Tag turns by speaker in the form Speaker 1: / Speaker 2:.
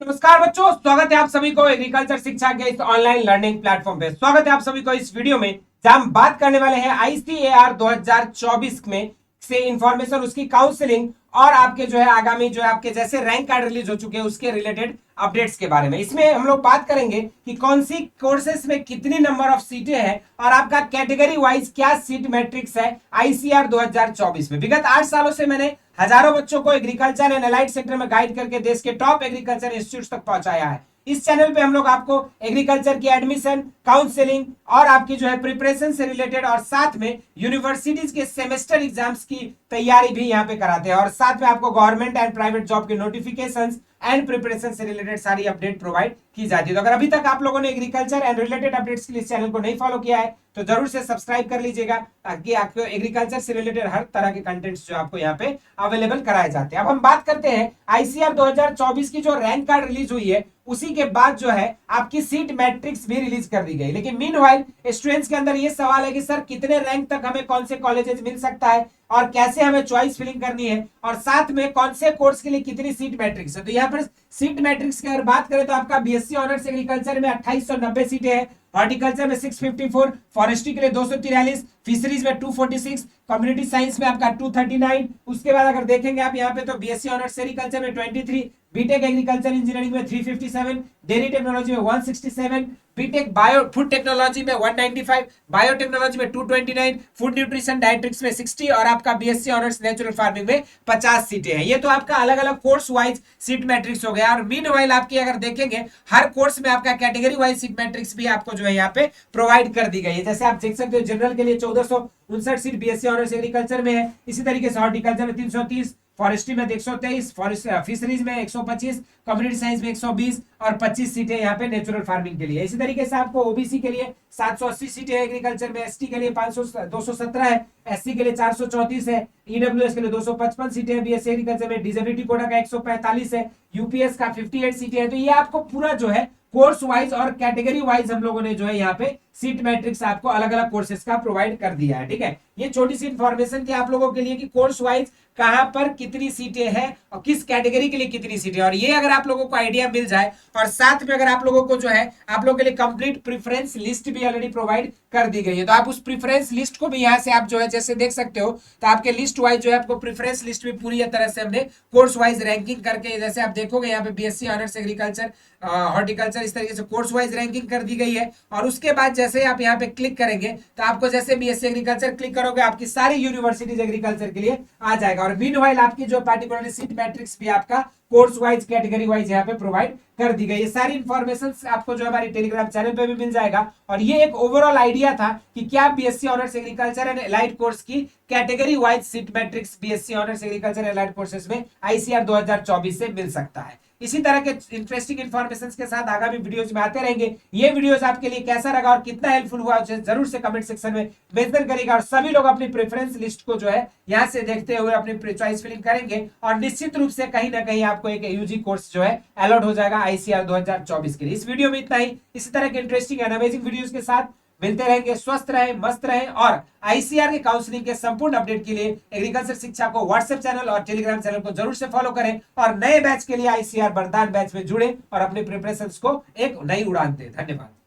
Speaker 1: नमस्कार बच्चों, स्वागत है आप सभी को एग्रीकल्चर शिक्षा के इस ऑनलाइन लर्निंग प्लेटफॉर्म पे। स्वागत है आप सभी को इस वीडियो में जहां हम बात करने वाले हैं आईसीएआर 2024 में से इंफॉर्मेशन, उसकी काउंसलिंग और आपके जो है आगामी जो है आपके जैसे रैंक कार्ड रिलीज हो चुके हैं उसके रिलेटेड अपडेट्स के बारे में। इसमें हम लोग बात करेंगे कि कौन सी कोर्सेस में कितनी नंबर ऑफ सीटें हैं और आपका कैटेगरी वाइज क्या सीट मैट्रिक्स है आईसीआर 2024 में। विगत 8 सालों से मैंने हजारों बच्चों को एग्रीकल्चर एंड अलाइड सेक्टर में गाइड करके देश के टॉप एग्रीकल्चर इंस्टीट्यूट तक पहुंचाया है। इस चैनल पे हम लोग आपको एग्रीकल्चर की एडमिशन, काउंसलिंग और आपकी जो है प्रिपरेशन से रिलेटेड और साथ में यूनिवर्सिटीज के सेमेस्टर एग्जाम्स की तैयारी भी यहाँ पे कराते हैं और साथ में आपको गवर्नमेंट एंड प्राइवेट जॉब के नोटिफिकेशंस एंड प्रिपरेशन से रिलेटेड सारी अपडेट प्रोवाइड की जाती है। तो अगर अभी तक आप लोगों ने एग्रीकल्चर एंड रिलेटेड अपडेट्स के लिए इस चैनल को नहीं फॉलो किया है तो जरूर से सब्सक्राइब कर लीजिएगा ताकि आपको एग्रीकल्चर से रिलेटेड हर तरह के कंटेंट्स जो आपको यहाँ पे अवेलेबल कराए जाते हैं। अब हम बात करते हैं आईसीआर 2024 की जो रैंक कार्ड रिलीज हुई है उसी के बाद जो है आपकी सीट मैट्रिक्स भी रिलीज कर दी गई। लेकिन मीनवाइल स्टूडेंट्स के अंदर ये सवाल है कि सर कितने रैंक तक हमें कौन से कॉलेजेस मिल सकता है और कैसे हमें चॉइस फिलिंग करनी है और साथ में कौन से कोर्स के लिए कितनी सीट मैट्रिक्स है। तो यहाँ पर सीट मैट्रिक्स की अगर बात करें तो आपका बीएससी ऑनर्स एग्रीकल्चर में 2890 सीटें हैं, हॉर्टिकल्चर में 654, फॉरेस्ट्री के लिए 243, फिशरीज में 246, कम्युनिटी साइंस में आपका 239। उसके बाद अगर देखेंगे आप यहाँ पे तो बीएससी ऑनर्स सेरिकल्चर में 23, बीटेक एग्रीकल्चर इंजीनियरिंग में 357, डेयरी टेक्नोलॉजी में 167, बीटेक बायो फूड टेक्नोलॉजी में 195, बायोटेक्नोलॉजी में 229, फूड न्यूट्रिशन डायट्रिक्स में 60 और आपका बीएससी ऑनर्स नेचुरल फार्मिंग में 50 सीटें हैं। ये तो आपका अलग अलग कोर्स वाइज सीट मैट्रिक्स हो गया। और मीनवाइल आपकी अगर देखेंगे हर कोर्स में आपका कैटेगरी वाइज सीट मैट्रिक्स भी आपको जो है यहाँ पे प्रोवाइड कर दी गई है। जैसे आप देख सकते हो जनरल के लिए 1459 सीट बीएससी ऑनर्स एग्रीकल्चर में है, इसी तरीके से हॉर्टिकल्चर में 330, फॉरेस्ट्री में 123, फिशरीज में 125, कम्युनिटी साइंस में 120 और 25 सीटें यहाँ पे नेचुरल फार्मिंग के लिए। इसी तरीके से आपको ओबीसी के लिए 780 सीटें है एग्रीकल्चर में, एसटी के लिए 217 है, एससी के लिए 434 है, ईडब्ल्यूएस के लिए 255 सीटें है, बीएससी एग्रीकल्चर में डिसेबिलिटी कोटा का 145 है, यूपीएस का 58 सीटें है। तो ये आपको पूरा जो है कोर्स वाइज और कैटेगरी वाइज हम लोगों ने जो है यहाँ पे सीट मैट्रिक्स आपको अलग अलग कोर्सेज का प्रोवाइड कर दिया है। ठीक है, ये छोटी सी इंफॉर्मेशन थी आप लोगों के लिए कि कोर्स वाइज कहां पर कितनी सीटें हैं और किस कैटेगरी के लिए कितनी सीटें। और ये अगर आप लोगों को आइडिया मिल जाए और साथ में अगर आप लोगों को जो है आप लोगों के लिए कंप्लीट प्रेफरेंस लिस्ट भी ऑलरेडी प्रोवाइड कर दी गई है, तो आप उस प्रेफरेंस लिस्ट को भी यहाँ से आप जो है जैसे देख सकते हो तो आपके लिस्ट वाइज जो है आपको प्रेफरेंस लिस्ट भी पूरी तरह से हमने कोर्स वाइज रैंकिंग करके, जैसे आप देखोगे यहाँ पे बीएससी ऑनर्स एग्रीकल्चर, हॉर्टिकल्चर, इस तरीके से कोर्स वाइज रैंकिंग कर दी गई है। और उसके बाद जैसे आप यहाँ पे क्लिक करेंगे तो आपको जैसे बीएससी एग्रीकल्चर क्लिक करोगे आपकी सारी यूनिवर्सिटीज एग्रीकल्चर के लिए आ जाएगा। और मीनवाइल आपकी जो पार्टिकुलरली सीट मैट्रिक्स भी आपका कोर्स वाइज कैटेगरी वाइज यहाँ पे प्रोवाइड कर दी गई। ये सारी इंफॉर्मेशन आपको जो हमारे टेलीग्राम चैनल पे भी मिल जाएगा। और ये एक ओवरऑल आइडिया था कि क्या BSc honours agriculture and allied course की category wise seat matrix BSc honours agriculture and allied courses में आईसीआर 2024 से मिल सकता है। इसी तरह के इंटरेस्टिंग इन्फॉर्मेशन के साथ आगामी वीडियोज में आते रहेंगे। ये वीडियोस आपके लिए कैसा लगा और कितना हेल्पफुल हुआ जरूर से कमेंट सेक्शन में मेंशन करिएगा। और सभी लोग अपनी प्रेफरेंस लिस्ट को जो है यहाँ से देखते हुए अपनी चॉइस फिलिंग करेंगे और निश्चित रूप से कहीं ना कहीं आपको एक यूजी कोर्स जो है अलॉट हो जाएगा आईसीआर 2024 के लिए। इस वीडियो में इतना ही। इसी तरह के इंटरेस्टिंग एंड अमेजिंग वीडियोस के साथ मिलते रहेंगे। स्वस्थ रहें, मस्त रहें और आईसीआर के काउंसलिंग के संपूर्ण अपडेट के लिए एग्रीकल्चर शिक्षा को व्हाट्सएप चैनल और टेलीग्राम चैनल को जरूर से फॉलो करें और नए बैच के लिए आईसीआर वरदान बैच में जुड़े और अपने प्रिपरेशंस को एक नई उड़ान दें। धन्यवाद।